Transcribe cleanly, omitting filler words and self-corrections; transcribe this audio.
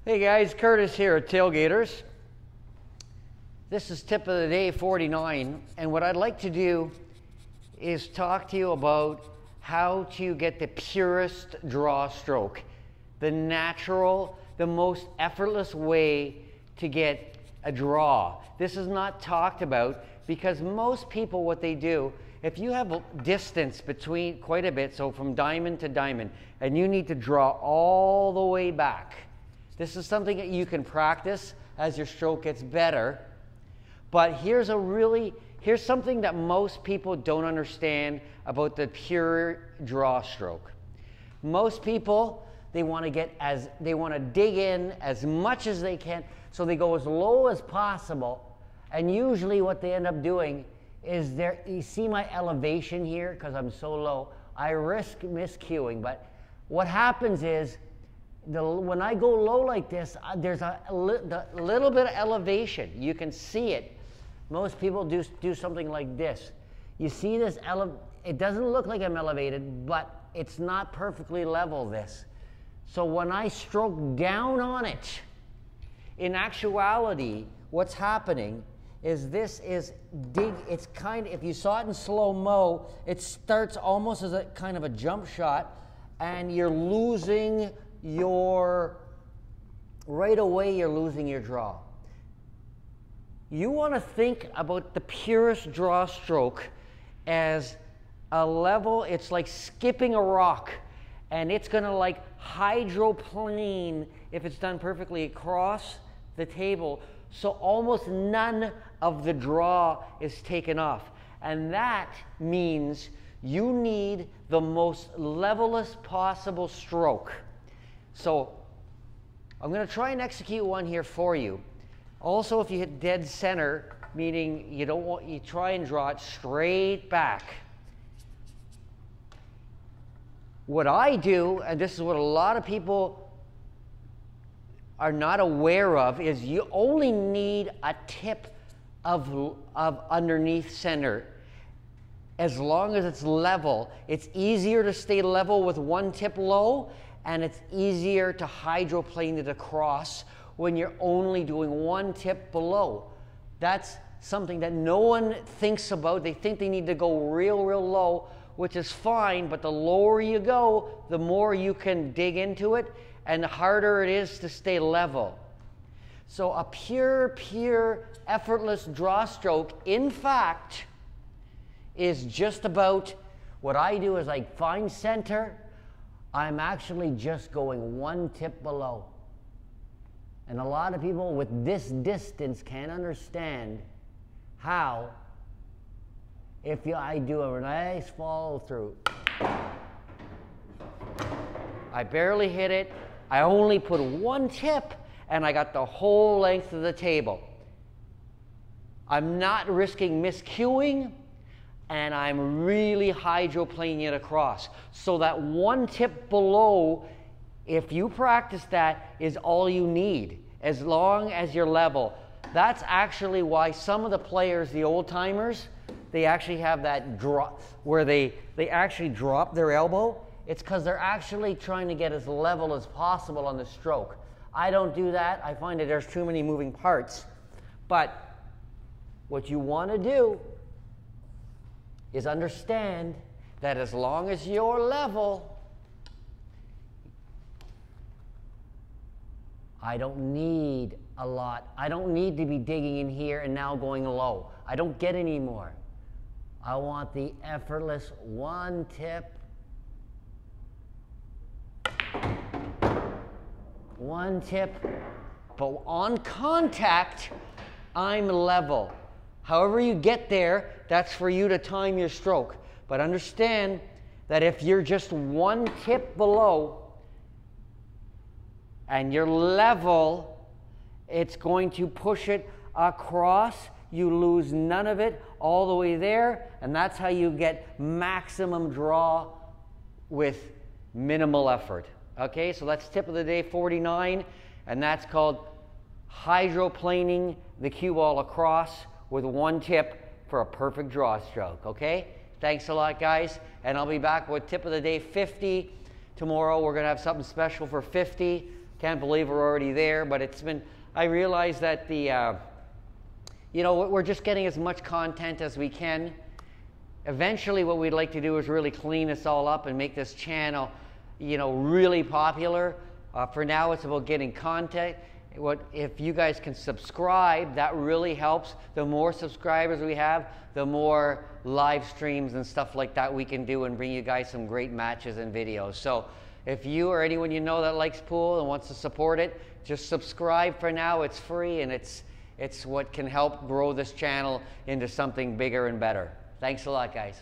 Hey guys, Curtis here at Tailgaters. This is tip of the day 49, and what I'd like to do is talk to you about how to get the purest draw stroke, the natural, the most effortless way to get a draw. This is not talked about because most people, what they do, if you have a distance between quite a bit, so from diamond to diamond, and you need to draw all the way back, this is something that you can practice as your stroke gets better. But here's something that most people don't understand about the pure draw stroke. Most people, they want to dig in as much as they can, so they go as low as possible. And usually what they end up doing is you see my elevation here, because I'm so low, I risk miscuing. But what happens is, when I go low like this, there's a little bit of elevation. You can see it. Most people do something like this. You see this, it doesn't look like I'm elevated, but it's not perfectly level, this. So when I stroke down on it, in actuality, what's happening is it's kind of, if you saw it in slow-mo, it starts almost as a kind of a jump shot, and you're losing right away you're losing your draw. You want to think about the purest draw stroke as a level. It's like skipping a rock, and it's going to like hydroplane, if it's done perfectly, across the table, so almost none of the draw is taken off. And that means you need the most levelest possible stroke. So I'm going to try and execute one here for you. Also, if you hit dead center, meaning you try and draw it straight back. What I do, and this is what a lot of people are not aware of, is you only need a tip of underneath center. As long as it's level, it's easier to stay level with one tip low, and it's easier to hydroplane it across when you're only doing one tip below. That's something that no one thinks about. They think they need to go real low, which is fine, but the lower you go, the more you can dig into it, and the harder it is to stay level. So a pure, effortless draw stroke, in fact, is just about, what I do is I find center, I'm actually just going one tip below. And a lot of people with this distance can't understand how, if I do a nice follow through, I barely hit it, I only put one tip, and I got the whole length of the table. I'm not risking miscuing, and I'm really hydroplaning it across. So that one tip below, if you practice that, is all you need, as long as you're level. That's actually why some of the players, the old timers, they actually have that drop, where they actually drop their elbow. It's because they're actually trying to get as level as possible on the stroke. I don't do that. I find that there's too many moving parts. But what you want to do is understand that as long as you're level, I don't need a lot. I don't need to be digging in here and now going low. I don't get any more. I want the effortless one tip, but on contact, I'm level. However you get there, that's for you to time your stroke. But understand that if you're just one tip below and you're level, it's going to push it across. You lose none of it all the way there, and that's how you get maximum draw with minimal effort. Okay, so that's tip of the day 49, and that's called hydroplaning the cue ball across with one tip for a perfect draw stroke. Okay, thanks a lot, guys, and I'll be back with tip of the day 50 tomorrow. We're going to have something special for 50. Can't believe we're already there, but it's been, I realize that the, you know, we're just getting as much content as we can. Eventually what we'd like to do is really clean this all up and make this channel, you know, really popular. For now, it's about getting content. If you guys can subscribe, that really helps. The more subscribers we have, the more live streams and stuff like that we can do and bring you guys some great matches and videos. So if you or anyone you know that likes pool and wants to support it, just subscribe for now. It's free, and it's what can help grow this channel into something bigger and better. Thanks a lot, guys.